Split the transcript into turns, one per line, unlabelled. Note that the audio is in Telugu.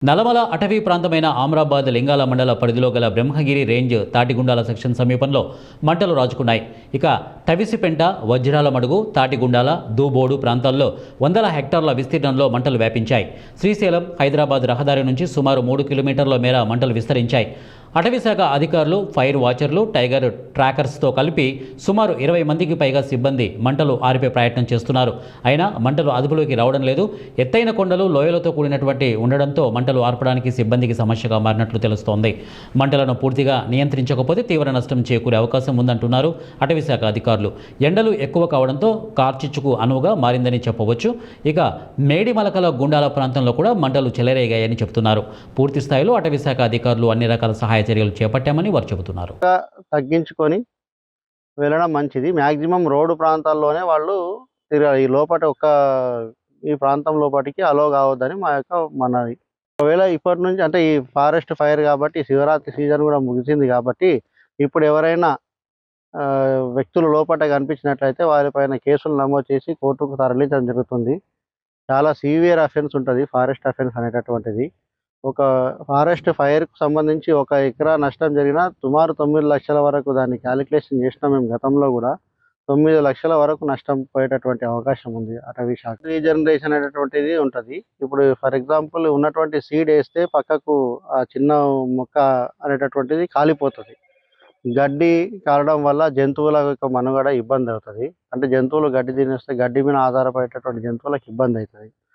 నల్లమల అటవీ ప్రాంతమైన ఆమ్రాబాద్ లింగాల మండల పరిధిలో గల బ్రహ్మగిరి రేంజ్ తాటిగుండాల సెక్షన్ సమీపంలో మంటలు రాజుకున్నాయి. ఇక తవిసిపెంట, వజ్రాల మడుగు, తాటిగుండాల, దూబోడు ప్రాంతాల్లో వందల హెక్టార్ల విస్తీర్ణంలో మంటలు వ్యాపించాయి. శ్రీశైలం, హైదరాబాద్ రహదారి నుంచి సుమారు 3 కిలోమీటర్ల మేర మంటలు విస్తరించాయి. అటవీశాఖ అధికారులు, ఫైర్ వాచర్లు, టైగర్ ట్రాకర్స్తో కలిపి సుమారు 20 మందికి పైగా సిబ్బంది మంటలు ఆర్పే ప్రయత్నం చేస్తున్నారు. అయినా మంటలు అదుపులోకి రావడం లేదు. ఎత్తైన కొండలు, లోయలతో కూడినటువంటి ఉండడంతో మంటలు ఆర్పడానికి సిబ్బందికి సమస్యగా మారినట్లు తెలుస్తోంది. మంటలను పూర్తిగా నియంత్రించకపోతే తీవ్ర నష్టం చేకూరే అవకాశం ఉందంటున్నారు అటవీశాఖ అధికారులు. ఎండలు ఎక్కువ కావడంతో కార్చిచ్చుకు అనువుగా మారిందని చెప్పవచ్చు. ఇక మేడిమలకల గుండాల ప్రాంతంలో కూడా మంటలు చెలరేగాయని చెబుతున్నారు. పూర్తి స్థాయిలో అటవీశాఖ అధికారులు అన్ని రకాల సహాయ చర్యలు చేపట్టామని వారు చెబుతున్నారు.
తగ్గించుకొని వెళ్ళడం మంచిది. మ్యాక్సిమం రోడ్డు ప్రాంతాల్లోనే వాళ్ళు తిరగాలి. ఈ లోపట ఈ ప్రాంతం లోపటికి అలో కావద్దని మనవి. ఒకవేళ ఇప్పటి నుంచి అంటే ఈ ఫారెస్ట్ ఫైర్ కాబట్టి శివరాత్రి సీజన్ కూడా ముగిసింది కాబట్టి ఇప్పుడు ఎవరైనా వ్యక్తులు లోపట కనిపించినట్లయితే వారిపైన కేసులు నమోదు చేసి కోర్టుకు తరలించడం జరుగుతుంది. చాలా సీవియర్ అఫెన్స్ ఉంటుంది ఫారెస్ట్ అఫెన్స్ అనేటటువంటిది. ఒక ఫారెస్ట్ ఫైర్‌కు సంబంధించి 1 ఎకరా నష్టం జరిగినా సుమారు 9 లక్షల వరకు దాన్ని క్యాలిక్యులేషన్ చేసినాం మేము గతంలో గూడా. 9 లక్షల వరకు నష్టం పోయేటటువంటి అవకాశం ఉంది అటవీ శాఖ. రీజనరేషన్ అనేటటువంటిది ఉంటది. ఇప్పుడు ఫర్ ఎగ్జాంపుల్ ఉన్నటువంటి సీడ్ ఏస్తే పక్కకు ఆ చిన్న మొక్క అనేటటువంటిది కాలిపోతది. గడ్డి కాలడం వల్ల జంతువుల యొక్క మనుగడ ఇబ్బందవుతది. అంటే జంతువులు గడ్డి తినేస్తే గడ్డి మీద ఆధారపడేటటువంటి జంతువులకు ఇబ్బందయితది.